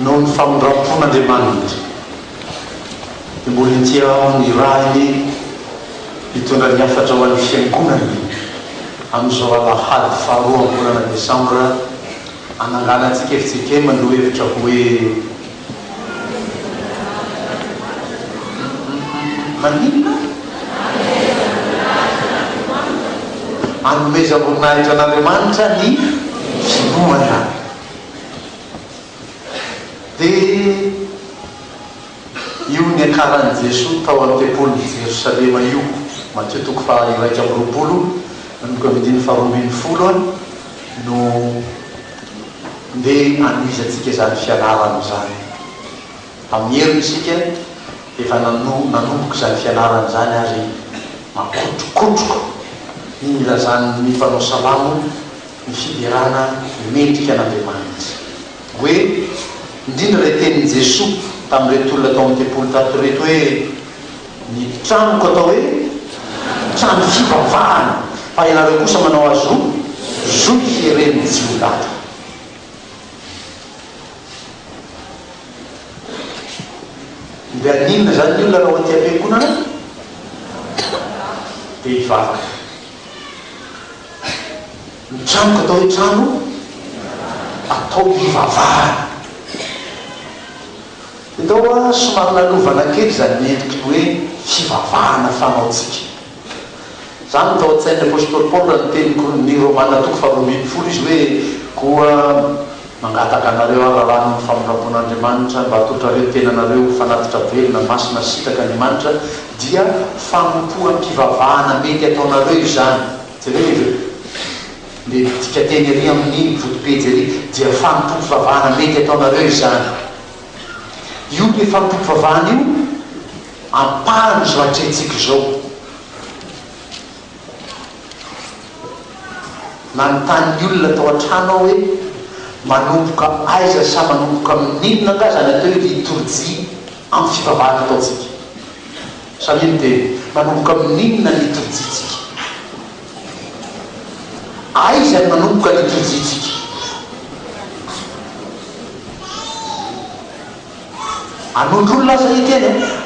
noho ny famondram-pon'Andriamanitra dia mbola tia ny raha iny hitondra ny afatra ho an'ny fiangonany amin'izao alahady faharoa volana desambra ananganantsika efitsika mano hevitra hoe maninona anomezam-boninahitra an'Andriamanitra ny finoana dia io ny akaran'i Jesosy tao amin'ny tempoly Jerosalema io Matteo toko faha-1 amby roapolo manomboka amin'ny 2:20 no ndeha anoizatsika izany fianarana izany amin'ny heriny isika efa nanomboka izany fianarana izany ary makotrokotroka ny ilazany ny fanao salamo ny fiderana mendrika an'Andriamanitra hoe indrindra ilay tenin'i Jesosy tamin'ireto olona tao amin'ny tempoly tato reto hoe ny tranoko atao hoe trano fivavahana fa ianareo kosa manao azo zoy heren'ny jiolata dia aninona zany ny olona raha ohaty am-piangonana dia hivavaka ny tranoko atao hoe trano atao hivavahana itao somary nalovana kely zany mendriky hoe fivavahana fanaotsika zany tao an-tsain'ny apôstôly Paul ny teny ny Romana toko faha-20 izy hoe koa mangataka anareo arahan'ny famondram-pon'Andriamanitra mba hatotrareo tenanareo fanatitra velona masina sitraka Andriamanitra dia famompoam-pivavahana mety ataonareo izany jereo le tika teny ery amin'ny votopejy ery dia famompo-pivavahana mety ataonareo izany io le famompo-pivavahana io ampahany zao atrentsika zao nanontany olona tao an-trano ao hoe manomboka aiza sa manomboka amin'inona nga zany atao hoe liturjia amin'ny fivavahana ataotsika saminy dia manomboka amin'inona liturjiatsika aiza ny manomboka liturjiatsika anondr'olona aza hiteny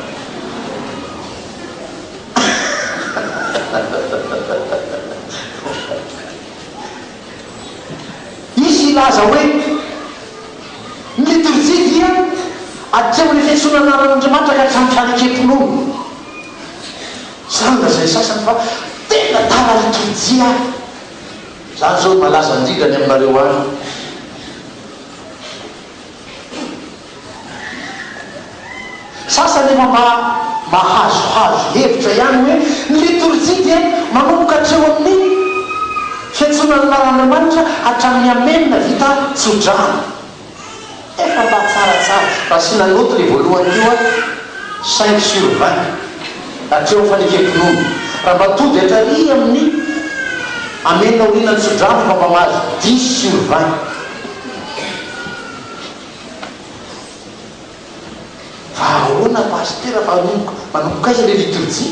laza hoe ny liturjia dia atreho ny fiantsoana an'Andriamanitra ka hatramy fianakam-pinoana zany da zay sasany fa tena tara liturjia zany zao malaza indrindra ny aminareo any sasany efa mahazohazo hevitra ihany hoe ny liturjia dia manomboka atreho amin'ny fiantsoanan'Andriamanitra hatramin'ny amenina vita tsodrano efa mba tsaratsara raha sy nanoto le voalohany io 5/20 atreo fanekam-pinoana raha mba tody hatrary amin'ny amenina orina ny tsodrano fa mba mahazo 10/20 fa ahoana pastera fa manomboka aiza le liturjia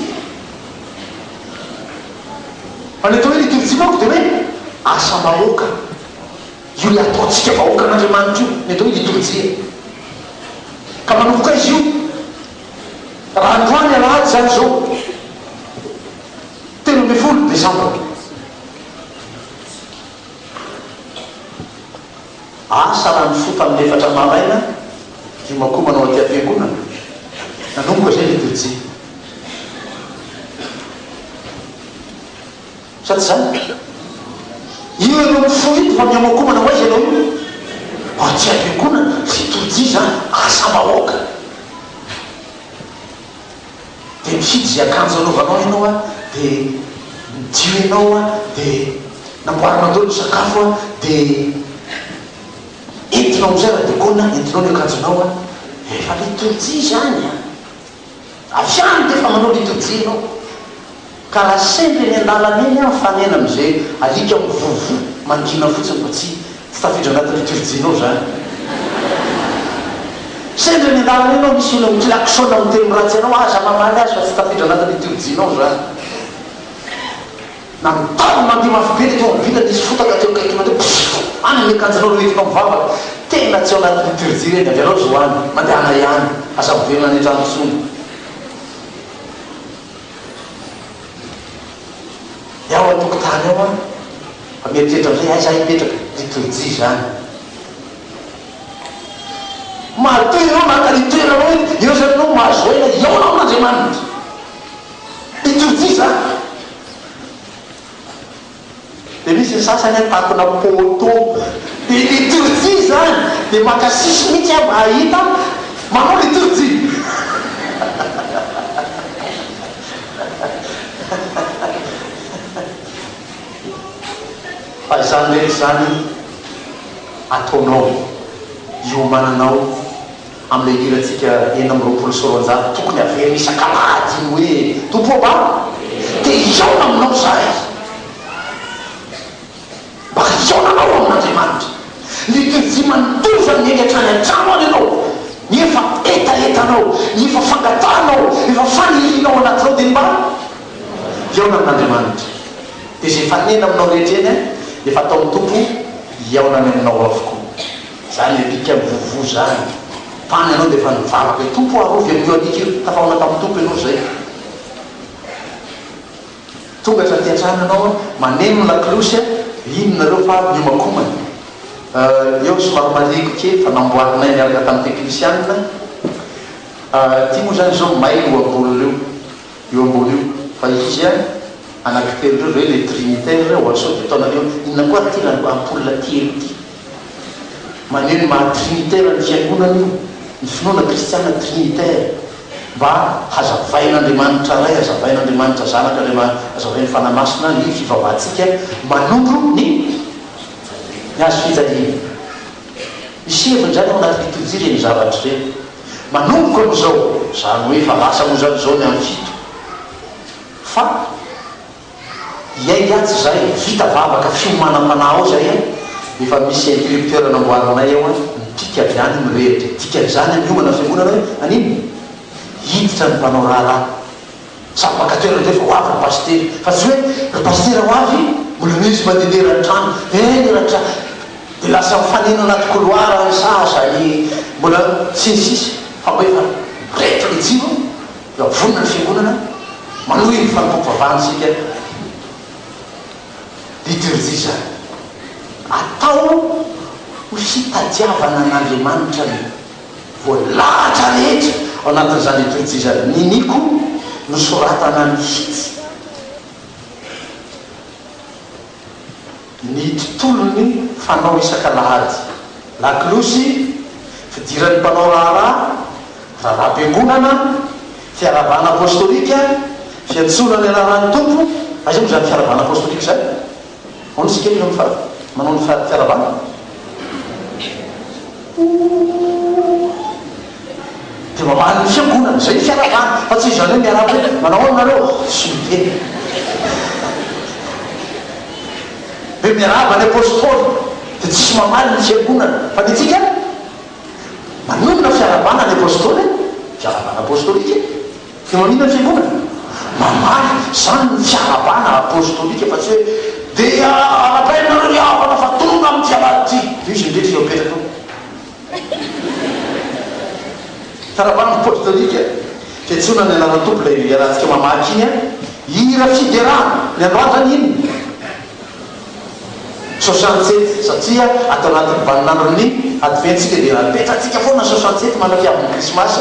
fa le atao hoe liturjia manko dia hoe asa vahoaka io le ataotsika vahoaka an'Andriamanitra io ny atao hoe liturjia ka manomboka izy io raha androany alahady zany zao 13 desambra asa raha ny fota amin'ny 4 maraina dimakoa manao aty am-piangonana nanomboka zay liturjia sady zany io anao mifoito fa miamako manao aiza anao io aty am-piangonana liturjia zany asa vahoaka dia mifidy zay akanjo anaovanao ianao a dia midio ianao a dia namboary mandolo sakafo a dia entinao amizay raha dekona entinao ny akanjonao a efa liturjia zany a avy any dia efa manao liturjia ianao ka raha sendra ny andalana eny a fanena amizay alika mivovo mangina fotsiny mba tsy tafidra anaty liturjianao zany sendra ny andalana eny ao misy olona miklaksona miteny ratsy anao aza mamaly azy fa tsy tafidra anaty liturjianao zany na mitaro mandeha mafy be le tomobila nisy fotaka teo kaiky mandeha any ny akanjonao rehetinao mivavaka tena tsy ao anaty liturgie reny avy anao zoany mandehana ihany asabovelona ny antranotsony ao atokotany ao fa mieritreritra amizay ay za hipetraka liturgie zany matoy anao naka litoeranao eo zany anao mahazo ela iaonao amin'Andriamanitra liturgie zany de misy ny sasany atakona poto de liturgie zany de makasisy mihitsy a mahita manao liturgie fa zany rehetra zany ataonao iomananao am'le hiratsika 920 tokony aveny isan-kalahady hoe tompo ba de iaona aminao zay mba iaonanao amin'Andriamanitra liturgie mandoza ny eny hatrany an-trano any ianao ny efa etaetanao ny efa fangatanao efa fanilinao anatinao de mba iaona amin'Andriamanitra de zay fanena aminao rehetra eny efa ataon'ny tompo iaonany aminao avokoa zany apika mivovo zany tany anao de efa nivavaka hoe tompo arovy am'io anika io tafaona tamin'ny tompo ianao zay tonga traty an-trano anao maneno ny lakolosy inonareo fa miomakomany eo somary maliko ke fa namboarinay miaraka tamin'ny teknisianina ty moa zany zao may io ambony io ambony io fa izy a anankitelo reo reo le trinitaire reo asao de taonareo inona koa ty ampola telo ty maneno maha trinitaire ny fiangonana io ny finoana kristiana trinitaire mba hazavain'Andriamanitra ray hazavain'Andriamanitra zanaka hazavain'ny fanamasina ny fivavahantsika manondro ny azo fijaliana isevany zany ao anaty liturgie reny zavatra reny manomboka am'izao zany hoe fa lasa moa zany zao ny amin'ny fito fa iay atsy zay vita vavaka fiomanam-panah ao zay efa misy interrupteur namboarinay ao mitika avy any mirehitra tika zany miomana fiangonana hoe anino hiditra ny mpanao raharaha samy makatoerana ndray fa ho avy paster fa tsy hoe ry paster ho avy mbola misy mandehandeha ranotrano raha de lasa mifanena anaty couloir ny sasany mbola sisisy fa mbo efa rehetra le jiro eo vonona ny fiangonana manohy ny fanompompavahany liturgie zany atao ho fitadiavana n'Andriamanitra ny voalahatra rehetra ao anatin'izany liturgie zany niniko nosoratana ny hitsy ny tontolony fanao isan-kalahady lakolosy fidiran'ny mpanao raharaha-piangonana fiaravana apostolika fiantsonany anaran'ny tompo aza moa zany fiaravana apostolika zay ono sika io manao ny fiaravana de mamaly ny fiangonana zay fiaravana fa tsy zany hoe miaraba hoe manao anareo sute be miaraba ny apôstôly de tsisy mamaly ny fiangonana fa ny tsika manomona fiaravana ny apôstôly fiaravana apôstôlika de manina ny fiangonana mamaly zany ny fiaravana apôstôlika fa tsy hoe de arapainareo iavana fa tonga amin'ny fialady ty izy ndretra eo apetraka fiaravana apôstôlika fiantsona ny anarany tompo la iarahantsika mamaky iny ira fiderana ny androandra ny iny 67 satria atao anatin'ny vaninandrony adventsika de apetratsika foana 67 manafiaviny krismasy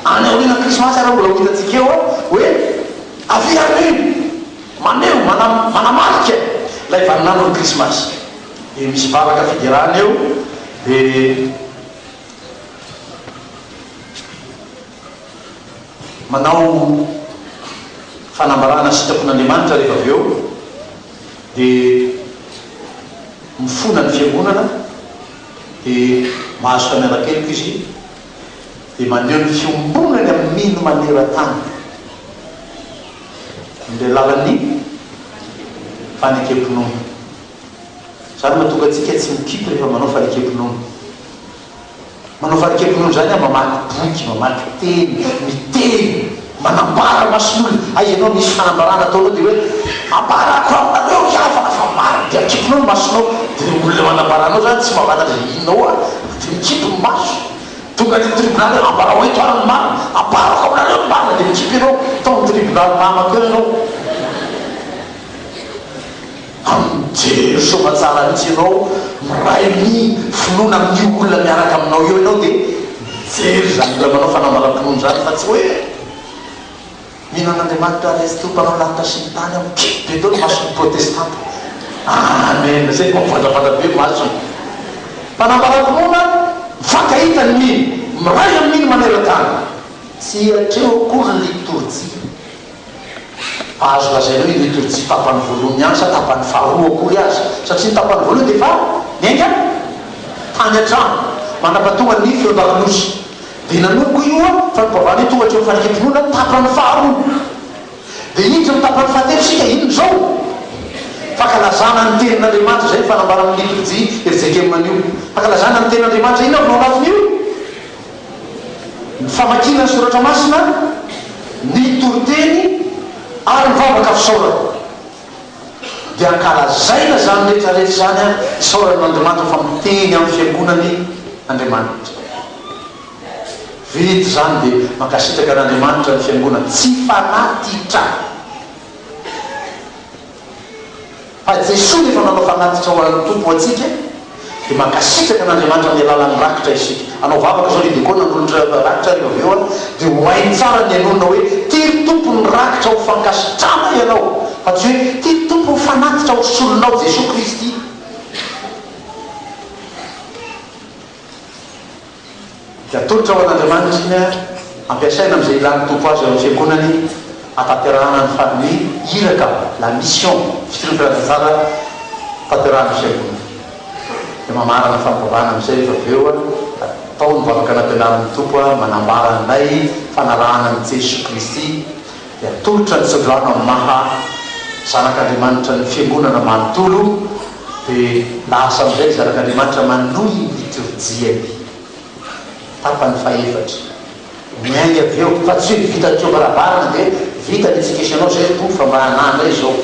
any aorina krismasy raha mbola hitatsika eo hoe aviareny maneo manamarika lay vaninandrony krismasy de misy vavaka fiderana eo de manao fanambarana sitrapon'Andriamanitra rehefa avy eo de mifona ny fiangonana de mahazo kamiarakeloko izy de maneo ny fiombonany amin'ny mino maneran-tany nle lalan'ny fanekempinono zany mahatonga atsika tsy mikipy rehefa manao fanekempinono manao fanekempinono zany a mamaky boky mamaky teny miteny manambara mason'olo aianao misy fanambarana ataonao de hoe ambarako aminareo iavana fa maro de akipinao ny masonao de olona manambaranao zany tsy mahavantatra inao dia mikipy ny maso tonga ny tribonaly ambarao eto arany mama ambarako aminareo ny mama dia mikipy ianao tao ny tribonaly mamako eo ianao amijero somatsara mihitsy ianao miray ny finoana amin'ny olona miaraka aminao eo ianao dia mijery zany la manao fanambaram-pinoana zany fa tsy hoe mihinan'andriamanitra resto mpanao lanitra sy ny tany amikipy be tao ny masony protestanta amen zay mampivandravandra be masony fanambaram-pinoana mifankahitany miny miray amin'iny maneran-tany tsy atreo akory ny liturjia azo lazainao iny liturjia tapany voalohany any sa tapany faharoa akory azy satria ny tapany voalohany dia fa miainga tany an-trano manapatongany ny feondakinosy dia nanomboka io fa nipavany tonga hatreo mifanikam-pinoana tapany faharoa dia iny ny tapany fahatelo sika iny zao fankalazana ny tenin'andriamanitra zay fanambara amin'ny liturjia erizaka amin'anio fankalazana ny tenin'andriamanitra iny avy nao anatin'io ny famakina ny soratra masina ny toriteny ary mivavaka fisaorana dia ankalazaina zany rehetrarehetra zany a saoran'andriamanitra fa miteny amin'ny fiangonany andriamanitra vety zany dia mankasitraka n'andriamanitra ny fiangonana tsy fanatitra fa jesosy nefa nanao fanatitra ho an'ny tompo atsika dia mankasitraka n'andriamanitra amin'ny alalan'ny rakitra isika anao vavaka zao lidekona n'olontra rakitra rehefa avy eo a dia hoainy tsara ny anonona hoe tery tompo ny rakitra ho fankasitrana ianao fa tsy hoe tery tompo ho fanatitra ho solonao jesosy kristy dia atolotra ho an'andriamanitra iny a ampiasaina amin'izay ilany tompo azy amin'ny fiangonany atanterahana ny famille iraka la mission fitirofiratsara tanterahana fiangonana dia mamarana fampavana amin'izay rehefa avy eo a atao ny vavaka anampianaran'ny tompo a manambara anay fanarahana amin'ny jesosy kristy dia atolotra ny sodrano amin'ny maha zanak'andriamanitra ny fiangonana manontolo dia lasa amin'izay zanak'andriamanitra manohy liturjia tapany faefatra miainga avy eo fa tsy hoe vita teo barabarana dia vita ny etsikesianao zay tompo fa mba hanandray zao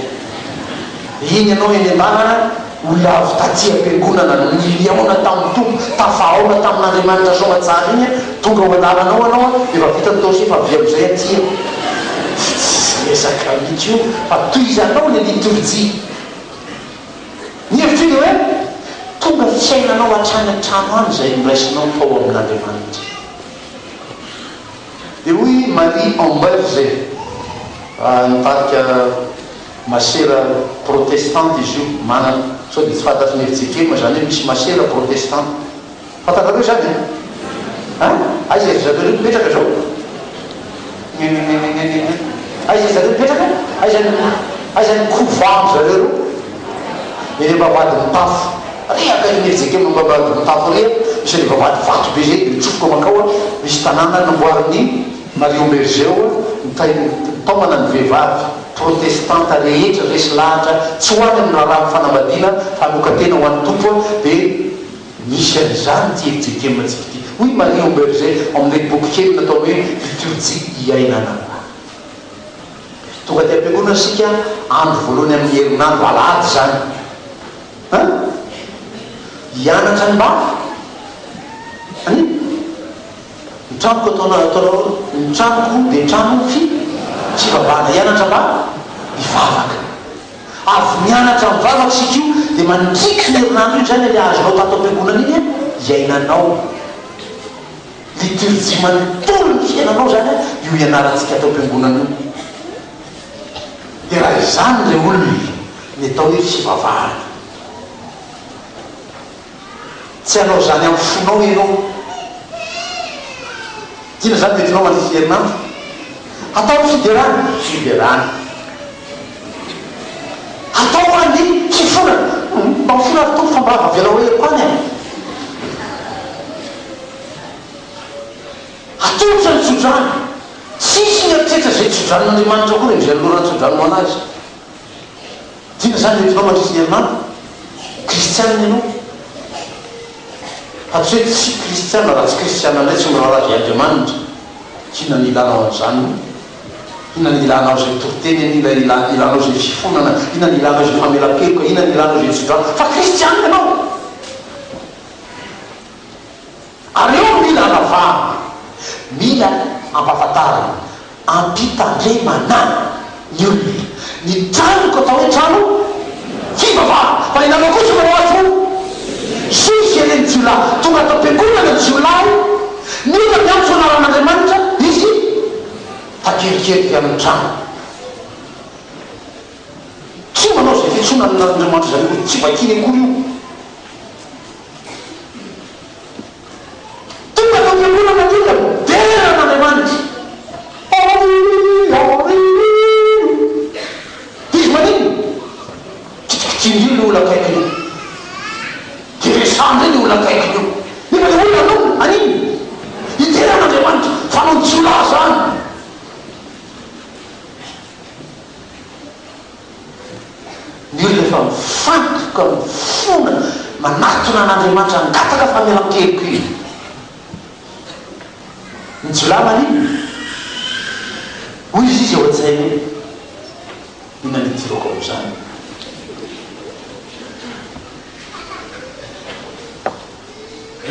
iny ianao eny ambanana olona avy taty am-piangonana niliaona tamin'ny tompo tafahaona tamin'andriamanitra zao matsara iny tonga ho anaranao anao efa vita nytao sy fa avy am'izay atia tsy ezaka mihitsy io fa toizanao le liturjia ny hevitriny hoe tonga fiainanao hatrany an-trano any zay miraisinao tao amin'andriamanitra dia hoy Marie Amber zay nitarika masera protestante izy io manana sao dia tsy fantatry ny hevitsekema zany hoe misy masera protestante fantatrareo zany aiza zareo mipetraka zao aiza zareo mipetraka aiza ny kovamo zareo eny mbavady mitafo reaka ny hevitsekema mbavady mitafo rea misy ny vavady vato be zay dia mitsofoka makao misy tanàna namboariny Mario Bergeo taomana ny vehivavy protestanta rehetra resy lahatra tsy hoany amin'ny raharaha fanambadiana fa hanokatena ho an'ny tompo dia misy an'izany ty hevitsekema tsika ty hoy Mario Berger amin'ilay boky kely natao hoe liturjia iainana tonga ty am-piangonana sika andro voalohany amin'ny herinandro alady zany hianatra ny mba nitranoko ataonao nitranoko dia trano tsy vavana hianatra mba mivavaka avy mianatra mivavaka sika io dia mandriky ny herinandro io zany le azonao tato am-piangonana iny iainanao liturjia manontolo ny fiainanao zany io ianarantsika atao am-piangonana io dia raha izany le olona ny atao hoe fivavahana tsy anao zany amin'ny fonao ianao tiana zany metinao mandrisy herinandro atao fiderany atao any fifonana mba mifona tompo fa mba avavianao hoe koany atolotra ny tsodrano tsisy ny atrehtra zay tsodranon'andriamanitra koa zay lorany tsodrano anazy tiana zany metinao mandrisy herinandro kristianina ianao fa tsy hoe tsy kristiana raha tsy kristiana ndray tsy miraharaha zay andriamanitra kina ny ilanao an'izany ina ny ilanao zay toriteny ilanao zay fifonana ina ny ilanao zay famelakeloka ina ny ilanao zay tsodrano fa kristianina ianao fivavahana mila ampahafantarana ampitandremana ny olona ny tranoko atao hoe trano fivavahana fa inanao kosa manao azy fo sisy eleny jiolahy tonga atao am-piangonana ny jiolahy ny olona miantso anaran'Andriamanitra izy takerikery amin'ny trano tsy manao zay fitsona n'Andriamanitra zany hoe tsy vakiny akory io tonga atao am-piangonana ny olona dera n'Andriamanitra izy manino kitsikitsindry ny olona akaikiny io teresandry ny olona akaikiny io nefa le olona anao anino idera n'Andriamanitra fanao ny jiolahy zany ny olona efa mifantoka mifona manatona an'Andriamanitra angataka famelan-keliko iny ny jiolahy manino hoy izy ao an-tsainy hoe ina nitirako am'izany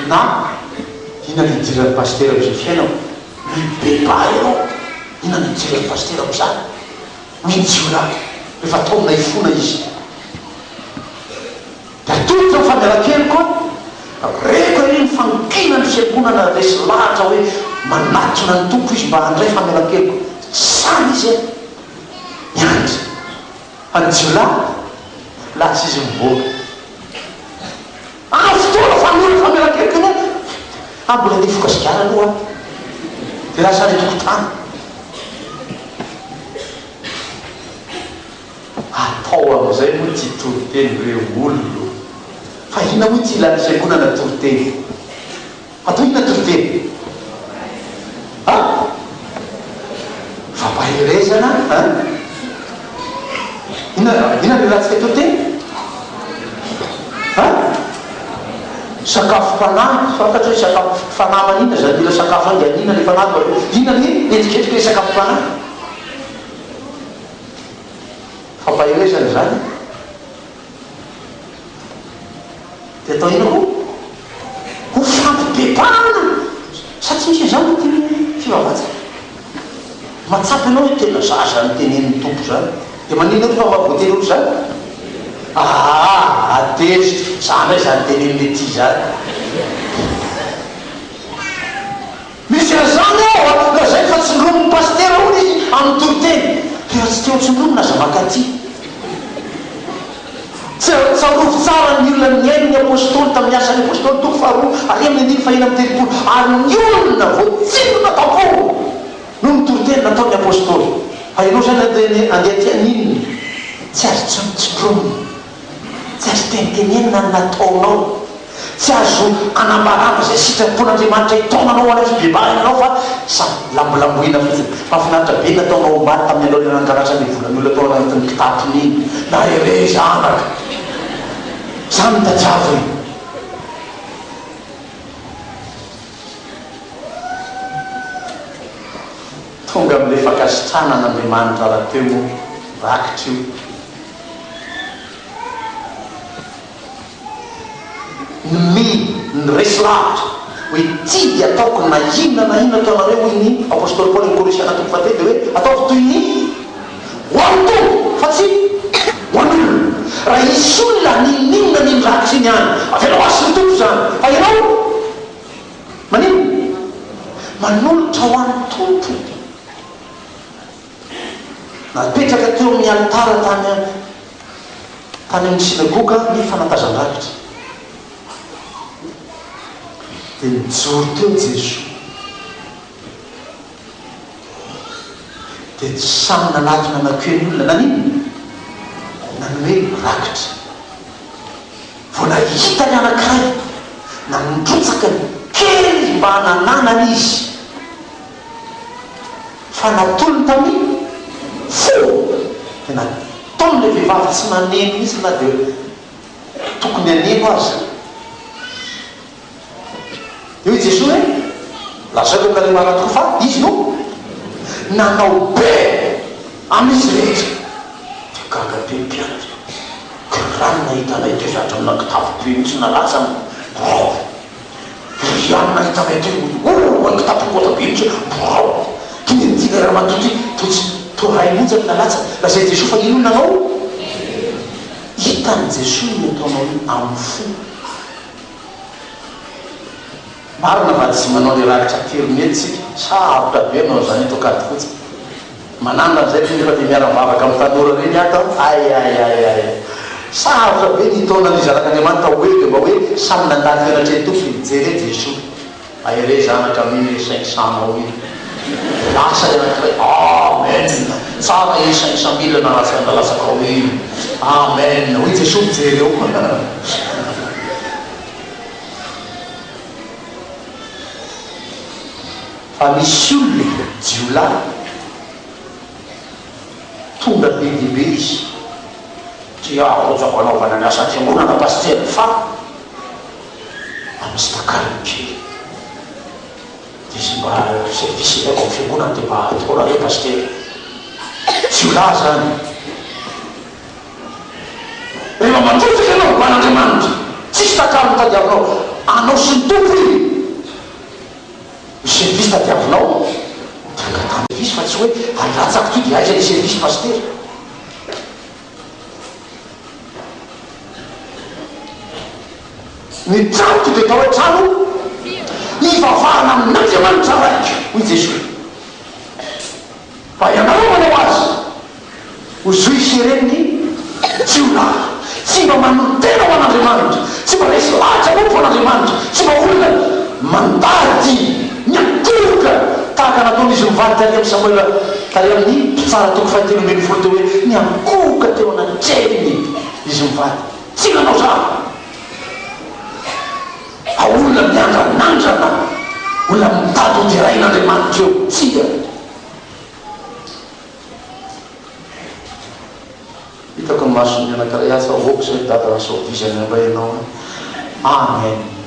na ina nidiran'ny pastera am'izay fiainao mibeba ianao ina nidiran'ny pastera am'izany hoy ny jiolahy rehefa taomina ifona izy da totra ny famelan-keliko reko eny mifankina ny fiangonana resy lahatra hoe manatona ny tompo izy mba handray famelan-keliko sany izy miandry any jiolahy lasa izy miboaka fotoana fanora famelan-keliko iny mbola nifoka sigara aloha de lasa ny tokotany atao am'izay moa ty toriteny reo olona fa ina moa ty ilany fiangonana toriteny atao ina toriteny fampaherezana ina le latsika toriteny sakafo fanahy fakatra hoe sakafo fanahy manina zany mila sakafo angy anina le fanahy ina le endriketrika hoe sakafo fanahy fampaherezana zany de atao ina koa ho fampibebahana satria misy zany ty fivavatsy matsapy anao hoe tena zaza ny tenen'ny tompo zany de manina ry fa mahavoateny olo zany atezitra zany hoe zany tenen'le ty zany misy azany ao lazay fa tsindromon'ny pastera ony izy amin'ny toriteny rehefa tsy teo tsindromona aza makaty tsarovy tsara ny olona miaino ny apôstôly tamin'ny asan'ny apôstôly toko faharoa ary amin'ny andiny fahina amin'ny telopolo ary ny olona voatsinona tampono no ny toriteny nataon'ny apôstôly fa ianao zany andeha tian'inony tsy azo tsitsindromona tsy azo tenitenenina ny nataonao tsy azo anambarana zay sitrapon'Andriamanitra itaonanao anao fibebahinanao fa samy lambolamboina fotsiny mahafinaritra be nataonao omaly tamin'ny aloha le nankarasa ny volan'ny olona tao anatin'ny kitatony iny na ere zanaka zany tadiavo iny tonga am'le fakasitrana n'Andriamanitra raha teo rakitra io ny resy lahatra hoe ty di ataoko na inona na inona ataonareo hoy ny apôstôly Paoly ny Korisiana toko fahatelo de hoe ataoko toy ny ho an'ny tompo fa tsy ho an'olona raha isy olona ninona ny rakitra iny any avelao asy ny tompo zany fa ianao manino manolotra ho an'ny tompo napetraka teo amin'ny alitara tany amin'ny sinagoga ny fanantazan-drakitra de mijoro teo Jesoa de samy nanatona nakoeny olona nanino nany hoe rakitra vo nahitany anankiray nanondrotsaka kely mba nananany izy fa natolony tamin'ny fo de nataon'le vehivavy tsy naneno izy na de tokony aneno azy eo i Jesoa hoe lazaiko am'nale maratoko fa izy no nanao be amin'izy rehetra de gaga be mpianatra ka rano nahitanay toezatra aminakitavo be mitsy nalatsa dianna hita mety kitapokota-bivitra brao kinentina raha matoty tohay monja ny nalatsa lazay Jesosy fa ino nanao hitan'i Jesosy no ataonao amin'ny fo marina va tsy manao le rakitra kely mety tsika sarotra be anao zany tokady fotsiny manana zay nefa de miara-mivavaka amin'ny tanora reny ata ay sarotra be ny taona ny zanak'Andriamanitra hoe de mba hoe samy nandalo fianatry tompo jere Jesosy ahere zanaka miny 500 ao iny lasa anankiray amen tsara e 500 000 nalasaka ao iny amen hoy Jesosy mijery eo fa misy olona jiolahy tonga be dibe izy tia rojako anaovana ny asa fiangonana paster fa amin'ny sitakariny kely izy mba service ilaiko amin'ny fiangonana dia mba ataona reo paster jiolahy zany rehefa manjotsaka ianao man'Andriamanitra tsy sitakariny tadiavinao anao sy ny tompo iny service tadiavinao service fa tsy hoe alatsaka to dia aiza le service paster ny trano to dia atao hoe trano ivavahana amin'Andriamanitra raiky hoy Jesosy fa ianareo manao azy ho Juify ireny jiolahy tsy mba manotena ho an'Andriamanitra tsy mba resy lahatra mompo an'Andriamanitra tsy mba olona mandady miatoloka tahaka nataon'izy mivady tary amin'ny Samuela tary amin'ny mpitsara toko fahatelo ambin'ny folo teo hoe ny ankoka teo anatreliny izy mivady tsy nanao zany olona miandranandrana olona mitady ho dirain'Andriamanitra eo tsika hitako ny masony anankiray asa voako zay dada saovizany amba ianao amen